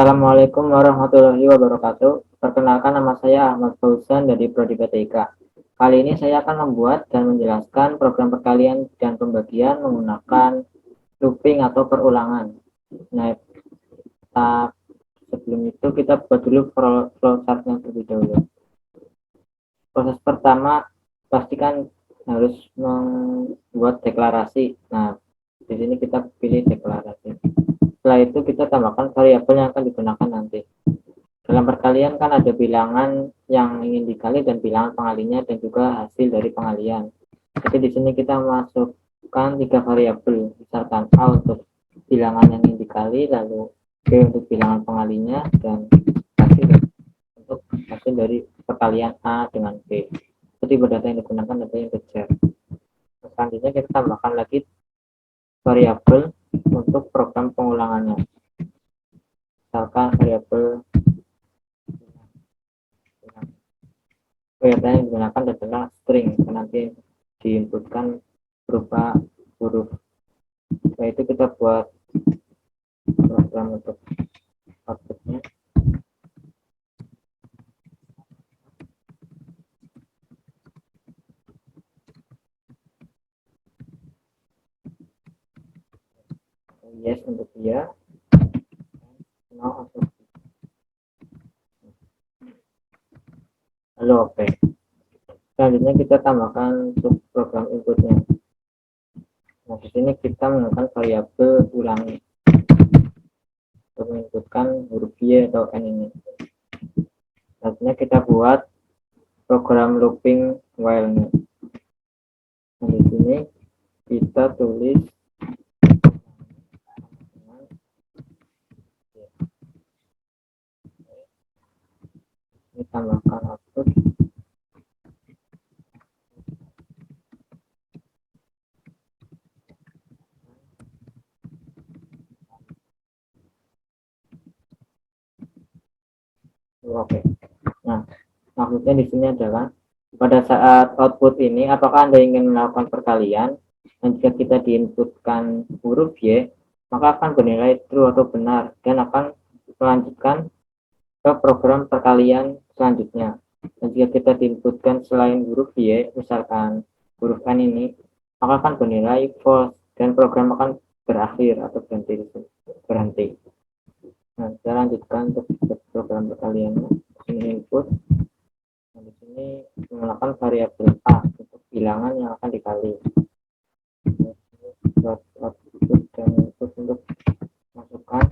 Assalamualaikum warahmatullahi wabarakatuh. Perkenalkan, nama saya Ahmad Fauzan dari Prodi PTIK. Kali ini saya akan membuat dan menjelaskan program perkalian dan pembagian menggunakan looping atau perulangan. Nah, sebelum itu kita buat dulu flowchartnya terlebih dahulu. Proses pertama, pastikan harus membuat deklarasi. Nah, di sini kita pilih deklarasi. Setelah itu kita tambahkan variabel yang akan digunakan nanti. Dalam perkalian kan ada bilangan yang ingin dikali dan bilangan pengalinya dan juga hasil dari pengalian. Jadi di sini kita masukkan 3 variabel, misalkan A untuk bilangan yang ingin dikali, lalu B untuk bilangan pengalinya, dan hasil dari perkalian A dengan B. Jadi berdata yang digunakan data yang kejar. Selanjutnya kita tambahkan lagi variabel untuk program pengulangannya. Misalkan variabel yang digunakan adalah string, nanti diinputkan berupa huruf. Setelah itu kita buat program untuk outputnya. Yes untuk dia, no untuk lalu oke. Selanjutnya kita tambahkan untuk program inputnya. Nah, di sini kita menggunakan variabel ulangi untuk menginputkan huruf Y atau N ini. Selanjutnya kita buat program looping while-nya. Nah, di sini kita tulis ini, tambahkan output. Oke. Nah, maksudnya di sini adalah pada saat output ini, apakah Anda ingin melakukan perkalian, dan jika kita diinputkan huruf Y, maka akan bernilai true atau benar, dan akan melanjutkan ke program perkalian selanjutnya. Dan jika kita diinputkan selain huruf Y, misalkan huruf N ini, maka akan bernilai false, dan program akan berakhir atau berhenti. Nah, kita lanjutkan untuk program perkaliannya. Ini input. Nah, di sini menggunakan variabel A untuk bilangan yang akan dikali. Buat output dan input untuk masukkan.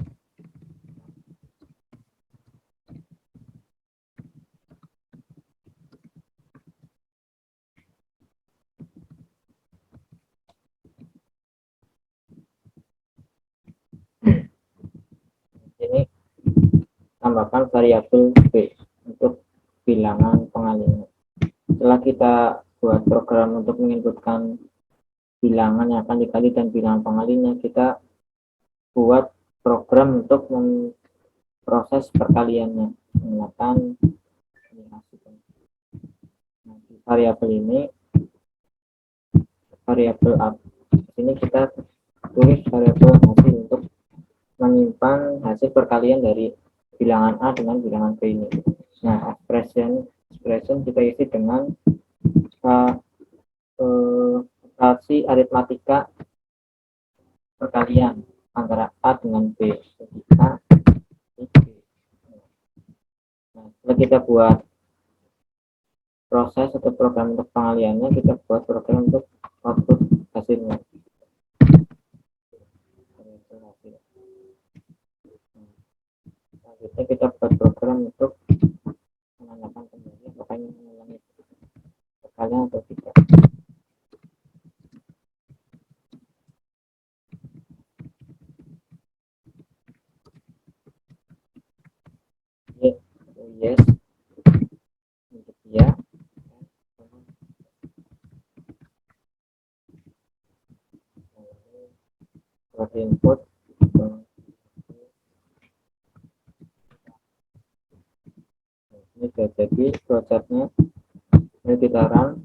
Ini tambahkan variabel B untuk bilangan pengalinya. Setelah kita buat program untuk menginputkan bilangan yang akan dikali dan bilangan pengalinya, kita buat program untuk memproses perkaliannya menggunakan variabel ini, variabel A. Ini kita tulis variabel hasil untuk menyimpan hasil perkalian dari bilangan A dengan bilangan B ini. Nah, expression kita isi dengan operasi aritmatika perkalian antara A dengan B. Nah, setelah kita buat proses atau program untuk pengaliannya, kita buat program untuk output hasilnya. Selanjutnya kita buat program untuk menandakan kembali apakah ini mengulangi perkalian atau tidak. Yes untuk ya. Buat input ini sudah jadi flowchartnya. Ini kita run.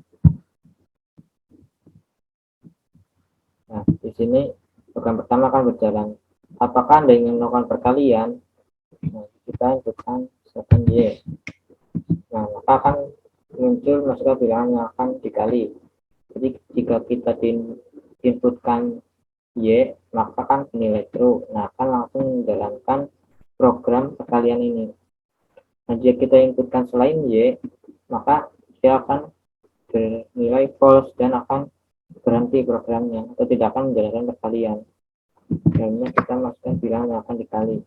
Nah, di sini program pertama akan berjalan. Apakah Anda ingin melakukan perkalian? Nah, kita inputkan misalkan Y. Nah, maka akan muncul maksudnya bilangan yang akan dikali. Jadi jika kita inputkan Y, maka kan bernilai true. Nah, akan langsung menjalankan program perkalian ini. Nah, jika kita inputkan selain Y, maka dia akan bernilai false dan akan berhenti programnya atau tidak akan menjalankan perkalian. Karena kita masukkan bilangan yang akan dikali.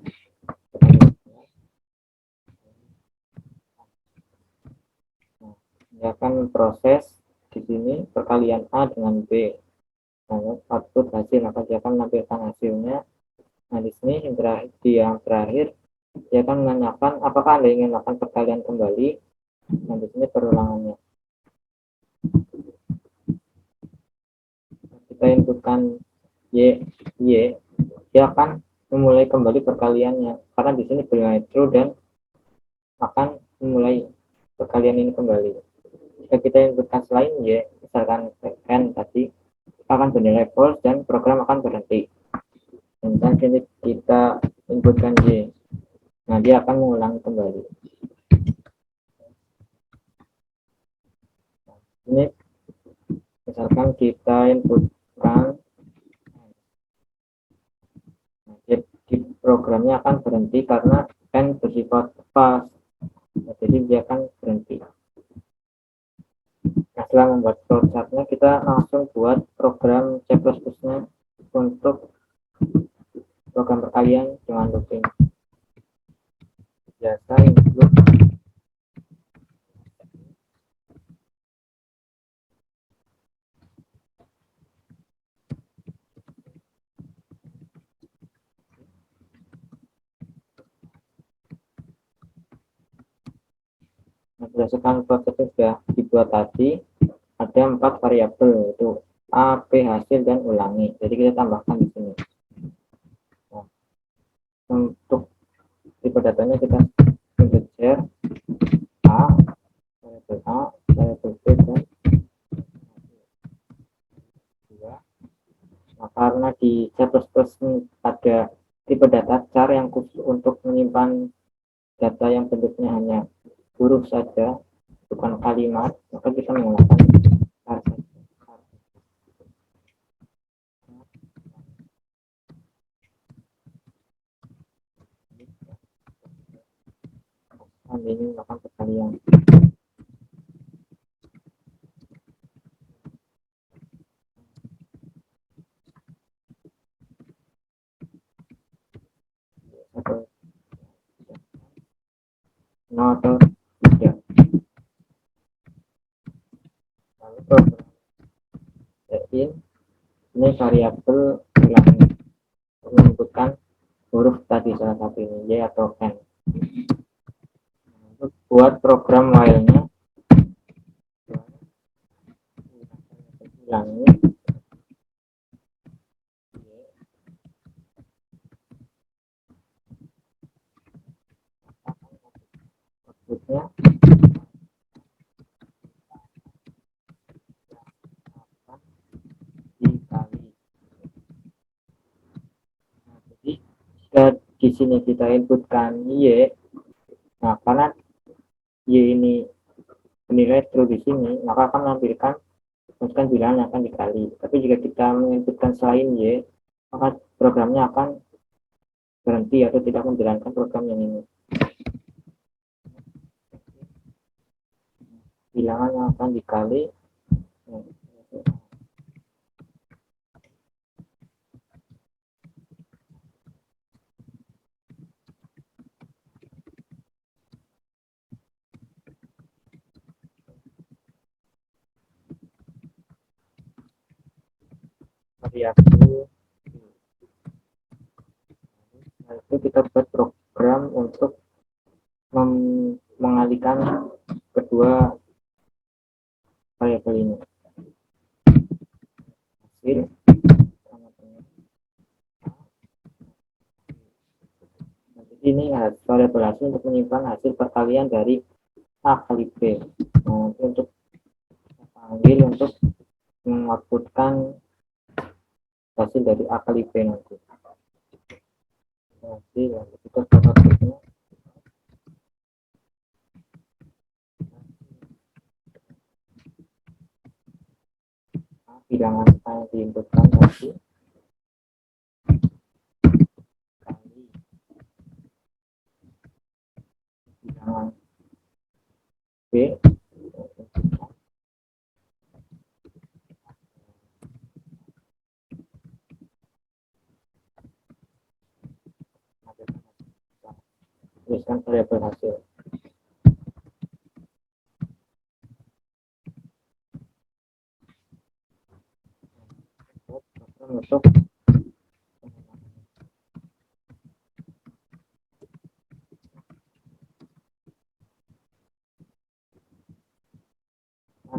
Nah, dia akan proses di sini perkalian A dengan B. Nah, output hasil, maka dia akan menampilkan hasilnya. Nah, di sini yang terakhir dia akan menanyakan apakah Anda ingin melakukan perkalian kembali. Nah, di sini perulangannya. Kita inputkan Y, dia akan memulai kembali perkaliannya. Karena di sini bernilai true dan akan memulai perkalian ini kembali. Jika kita inputkan selain Y, misalkan N tadi, akan bernilai false dan program akan berhenti. Dan sini kita inputkan Y. Nah, dia akan mengulangi kembali. Ini misalkan kita inputkan, di programnya akan berhenti karena N bersifat pas. Nah, jadi dia akan berhenti. Nah, setelah membuat flowchartnya, kita langsung buat program C++ nya untuk program perkalian dengan looping. Biasa include Nah, berdasarkan proses yang sudah dibuat tadi, ada 4 variabel, yaitu A, B, hasil, dan ulangi. Jadi kita tambahkan di sini. Nah, untuk tipe datanya kita integer A, variabel A, variabel B, dan 2. Nah, karena di C++ ada tipe data char yang khusus untuk menyimpan data yang bentuknya hanya huruf saja, bukan kalimat, maka kita menggunakan char saja. Ini melakukan perkalian. Atau no atau tidak. Lalu program ini variabel yang menentukan huruf tadi salah satu ini Y atau N. Untuk buat program while-nya ulangi outputnya dikali. Nah, jadi jika di sini kita inputkan Y, nah karena Y ini bernilai true di sini, maka akan menampilkan bilangan yang akan dikali. Tapi jika kita menginputkan selain Y, maka programnya akan berhenti atau tidak menjalankan program yang ini. Bilangan yang akan dikali variabel. Nah, itu kita buat program untuk mengalihkan kedua variabel ini. Hasil ini variabel hasil untuk menyimpan hasil perkalian dari A kali B. Nah, untuk panggil untuk mengoutputkan hasil dari A kali B nanti. Nanti lalu kita buat outputnya bilangan yang diinputkan tadi kali bilangan B tuliskan variabel hasil untuk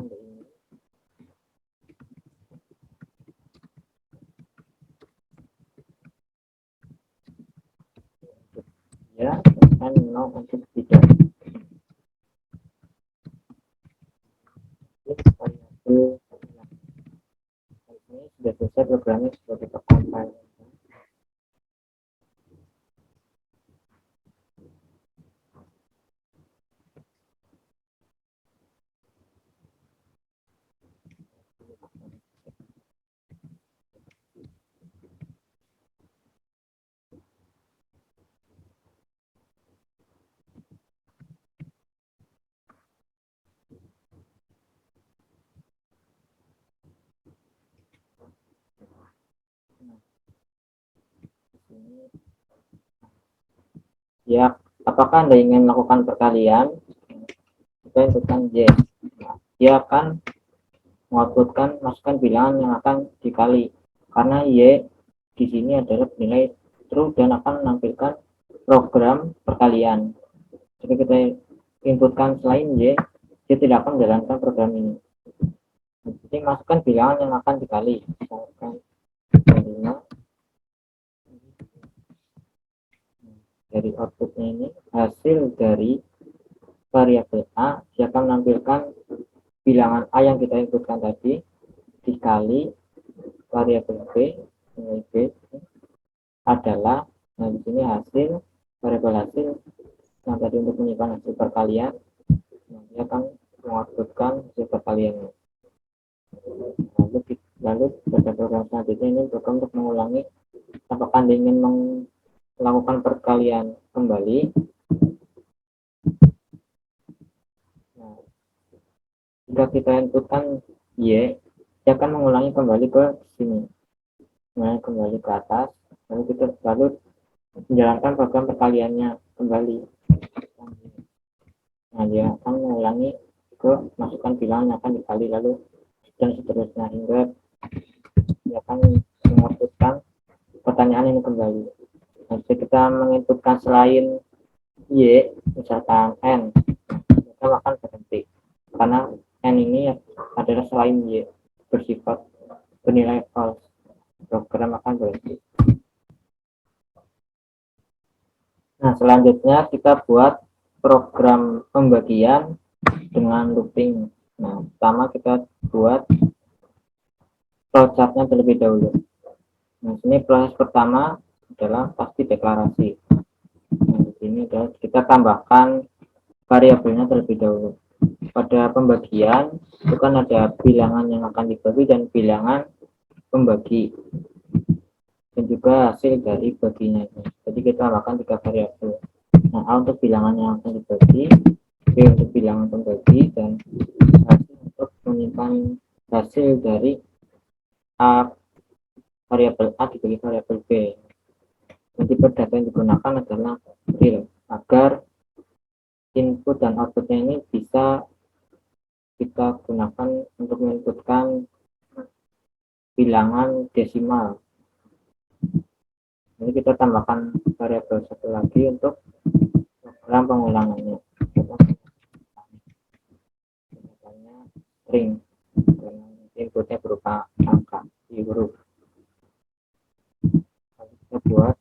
ini ya dan no untuk tidak variabel ini sudah selesai programnya sebagai tercompile. Ya, apakah Anda ingin melakukan perkalian? Kita inputkan Y. Nah, dia akan mengoutputkan masukkan bilangan yang akan dikali. Karena Y di sini adalah nilai true dan akan menampilkan program perkalian. Jika kita inputkan selain Y, dia tidak akan menjalankan program ini. Jadi masukkan bilangan yang akan dikali. Misalkan 5 dari outputnya ini hasil dari variabel A dia akan menampilkan bilangan A yang kita inputkan tadi dikali variabel B. Nilai B adalah di sini hasil variabel hasil yang tadi untuk menyimpan hasil perkalian. Dia akan mengoutputkan hasil perkaliannya. Lalu pada program selanjutnya ini program untuk mengulangi apakah Anda ingin melakukan perkalian kembali. Nah, jika kita inputkan Y, dia akan mengulangi kembali ke sini, mengulangi kembali ke atas, lalu kita menjalankan program perkaliannya kembali. Nah, dia akan mengulangi ke masukkan bilangan yang akan dikali lalu dan seterusnya hingga dia akan mengoutputkan pertanyaan ini kembali. Nah, jika kita menginputkan selain Y, misalkan N, kita akan berhenti karena N ini adalah selain Y bersifat bernilai false, program akan berhenti. Nah, selanjutnya kita buat program pembagian dengan looping. Nah, pertama kita buat flowchart-nya terlebih dahulu. Nah, sini proses pertama adalah pasti deklarasi. Nah, di sini adalah kita tambahkan variabelnya terlebih dahulu. Pada pembagian itu kan ada bilangan yang akan dibagi dan bilangan pembagi dan juga hasil dari baginya. Jadi kita tambahkan 3 variabel. Nah, A untuk bilangan yang akan dibagi, B untuk bilangan pembagi, dan hasil untuk menyimpan hasil dari A variabel A dibagi variabel B. Dan tipe data yang digunakan adalah real agar input dan outputnya ini bisa kita gunakan untuk menginputkan bilangan desimal. Jadi kita tambahkan variabel satu lagi untuk program pengulangannya. Misalnya string, inputnya berupa angka di huruf. Lalu kita buat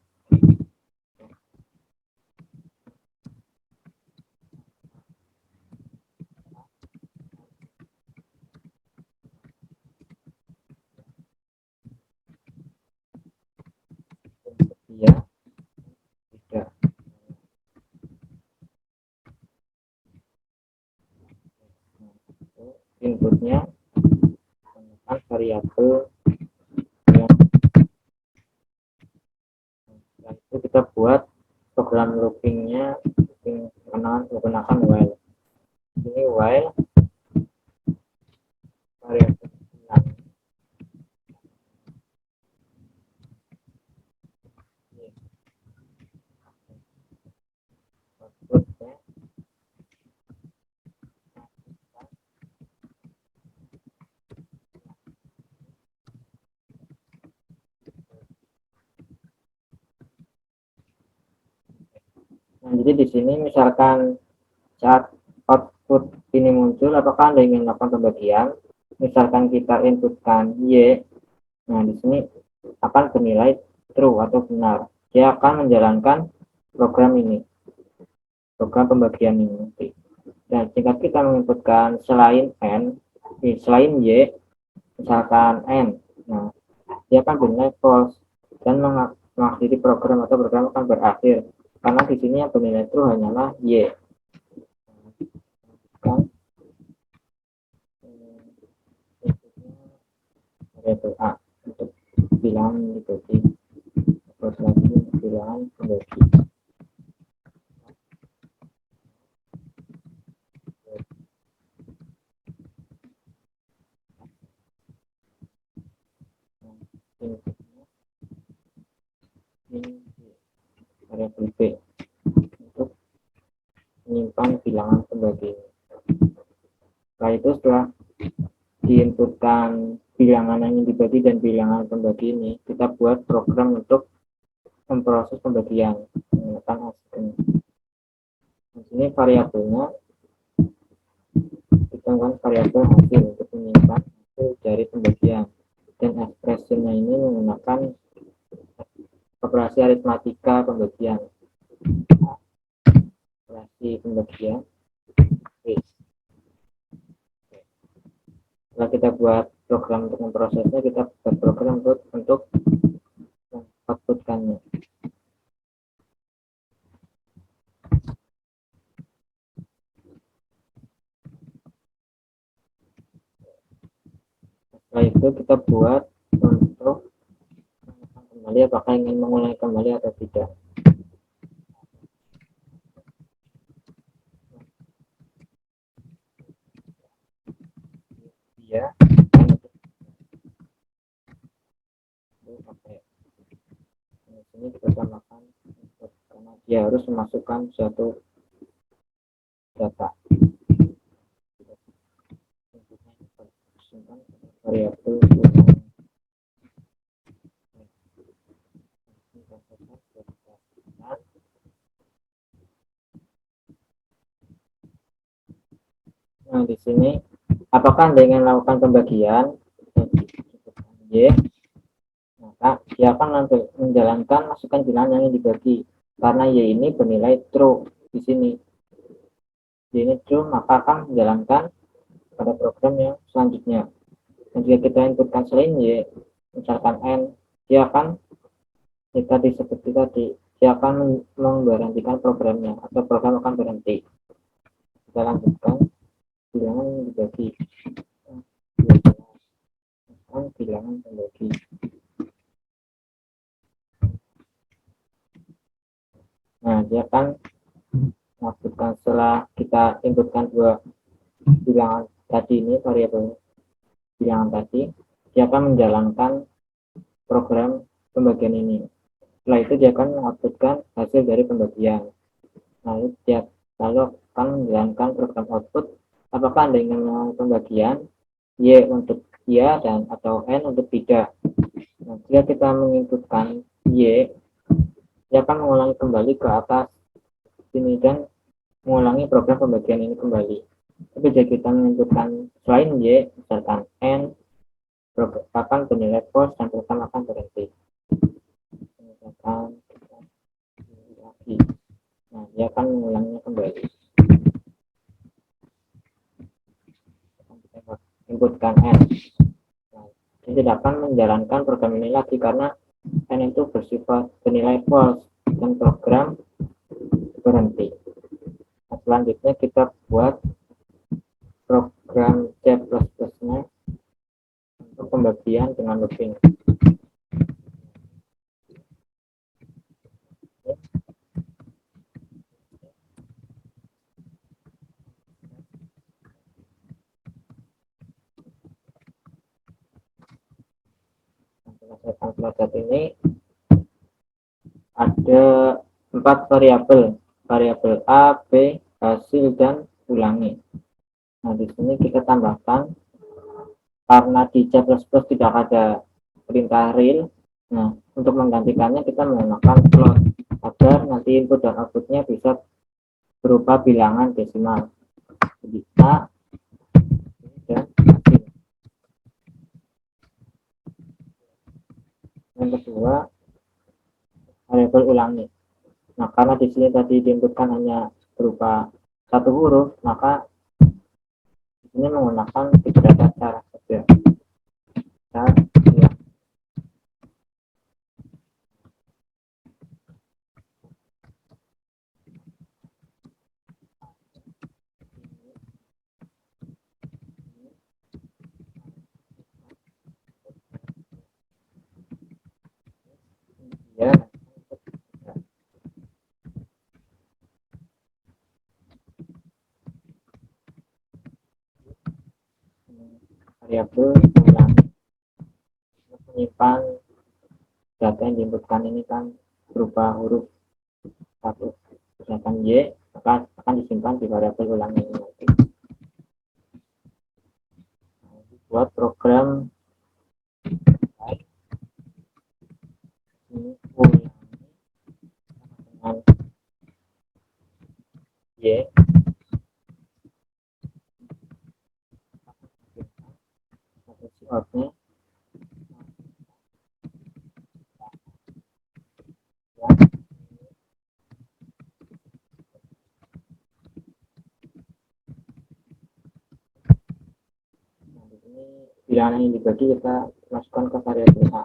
ya variabel yang itu kita buat program loopingnya menggunakan while. Ini while variabel outputnya nah, jadi di sini misalkan saat output ini muncul, apakah Anda ingin melakukan pembagian? Misalkan kita inputkan Y, nah di sini akan bernilai true atau benar. Dia akan menjalankan program ini, program pembagian ini nanti. Dan jika kita menginputkan selain N, selain Y, misalkan N, nah dia akan bernilai false dan mengakhiri program atau program akan berakhir. Karena di sini yang bernilai true hanyalah Y. Kan? Variabel A untuk bilangan dibagi, terus lagi bilangan pembagi. Ini variabel B untuk menyimpan bilangan pembagi. Setelah itu, setelah diinputkan bilangan yang dibagi dan bilangan pembagi ini, kita buat program untuk memproses pembagian menggunakan hasil. Di sini variabelnya kita variabel hasil untuk menyimpan hasil dari pembagian, dan ekspresinya ini menggunakan operasi aritmatika pembagian. Operasi pembagian. Setelah kita buat program untuk memprosesnya, kita buat program untuk outputkannya. Setelah itu kita buat untuk kembali apakah ingin mengulangi kembali atau tidak. Ya. Di sini kita tambahkan karena dia harus memasukkan suatu data. Variabel nah, di sini apakah Anda ingin melakukan pembagian Y, maka dia akan menjalankan masukan bilangan yang dibagi karena Y ini bernilai true di sini. Y ini true, maka akan menjalankan pada program yang selanjutnya. Dan jika kita inputkan selain Y, misalkan N, dia akan tadi seperti tadi, dia akan memberhentikan programnya atau program akan berhenti. Kita lanjutkan bilangan yang dibagi. Bilangan pembagi. Nah, dia akan melakukan setelah kita inputkan dua bilangan tadi ini, variabel bilangan tadi, dia akan menjalankan program pembagian ini. Setelah itu dia akan mengoutputkan hasil dari pembagian. Lalu dia lalu akan menjalankan program output. Apakah Anda ingin melakukan pembagian Y untuk ya dan atau N untuk tidak. Nah, jika kita menginputkan Y, dia akan mengulangi kembali ke atas sini dan mengulangi program pembagian ini kembali. Tapi jika kita menginputkan selain Y, misalkan N, program akan bernilai false dan program akan berhenti. Misalkan lagi. Nah, dia akan mengulanginya kembali. Inputkan N. Nah, dia tidak akan menjalankan program ini lagi karena N itu bersifat bernilai false dan program berhenti. Nah, selanjutnya kita buat program C++-nya untuk untuk pembagian dengan looping. Selesaikan pelajaran ini ada 4 variabel, variabel A, B, hasil, dan ulangi. Nah, di sini kita tambahkan karena di C++ tidak ada perintah real. Nah, untuk menggantikannya kita menggunakan float agar nanti input dan outputnya bisa berupa bilangan desimal. Jadi A dan hasil. Yang kedua, variabel ulangi. Nah, karena di sini tadi diinputkan hanya berupa satu huruf, maka ini menggunakan beberapa cara saja. Ya, variabel ulangi menyimpan data yang diinputkan ini kan berupa huruf satu, sedangkan Y akan disimpan di variabel ulangi ini nanti. Buat program ini ulangi dengan Y outnya bilangan yang dibagi kita masukkan ke variabel A.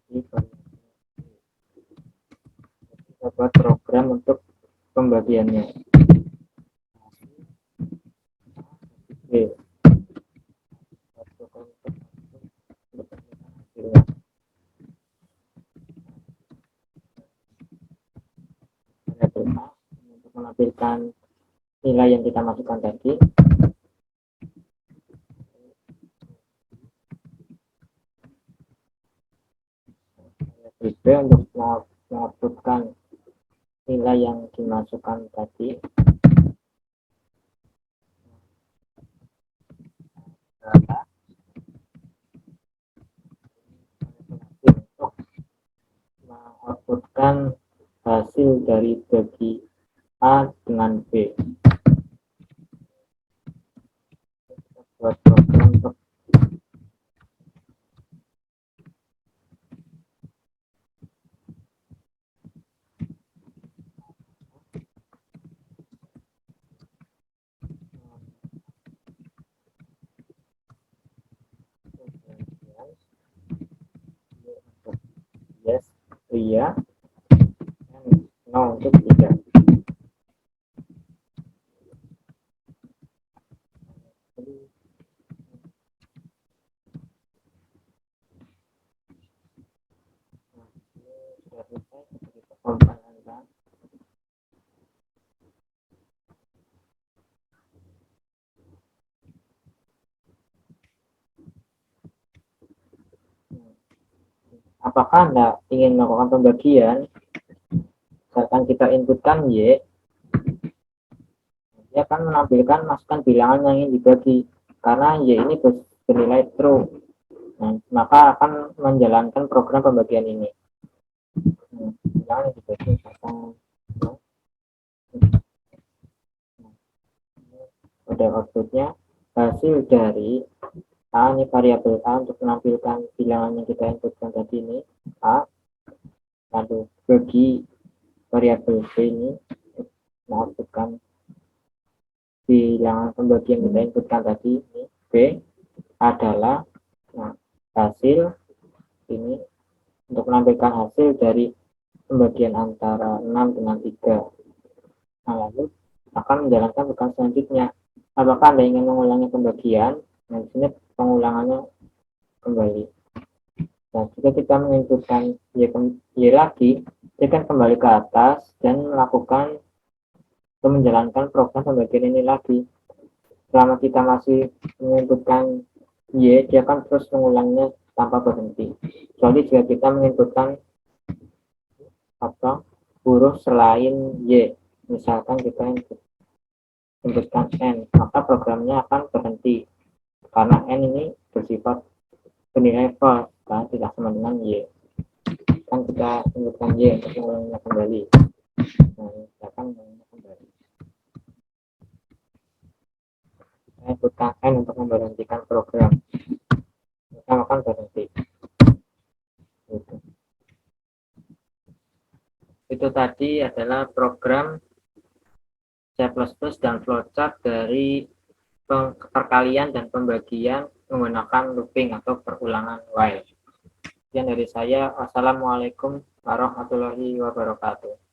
Kita buat program untuk pembagiannya. Oke. Untuk menampilkan nilai yang kita masukkan tadi, B untuk mengoutputkan nilai yang dimasukkan tadi untuk mengoutputkan hasil dari bagi A dengan B. Kita buat program untuk yes, iya, dan no untuk tidak. Sudah selesai, kita komparasikan. Apakah Anda ingin melakukan pembagian? Misalkan kita inputkan Y, dia akan menampilkan masukan bilangan yang ingin dibagi. Karena Y ini bernilai true, nah, maka akan menjalankan program pembagian ini. Bilangan yang dibagi pada outputnya hasil dari A, ini variabel A untuk menampilkan bilangan yang kita inputkan tadi ini A, lalu bagi variabel B ini mengoutputkan bilangan pembagian kita inputkan tadi ini B adalah, nah, hasil ini untuk menampilkan hasil dari pembagian antara 6 dengan 3. Nah, lalu akan menjalankan program selanjutnya. Apakah Anda ingin mengulangi pembagian? Nah, di sini pengulangannya kembali. Nah, jika kita menginputkan Y lagi, dia akan kembali ke atas dan melakukan atau menjalankan program pembagian ini lagi. Selama kita masih menginputkan Y, dia akan terus mengulangnya tanpa berhenti. Kecuali jika kita menginputkan huruf selain Y, misalkan kita inputkan N, maka programnya akan berhenti karena N ini bersifat bernilai false, kan tidak sama dengan Y. Kan kita inputkan Y untuk mengulangnya kembali. Nah, kita akan mengulangnya kembali. Saya inputkan N untuk memberhentikan program. Kita akan berhenti. Gitu. Itu tadi adalah program C++ dan flowchart dari perkalian dan pembagian menggunakan looping atau perulangan while. Sekian dari saya. Wassalamualaikum warahmatullahi wabarakatuh.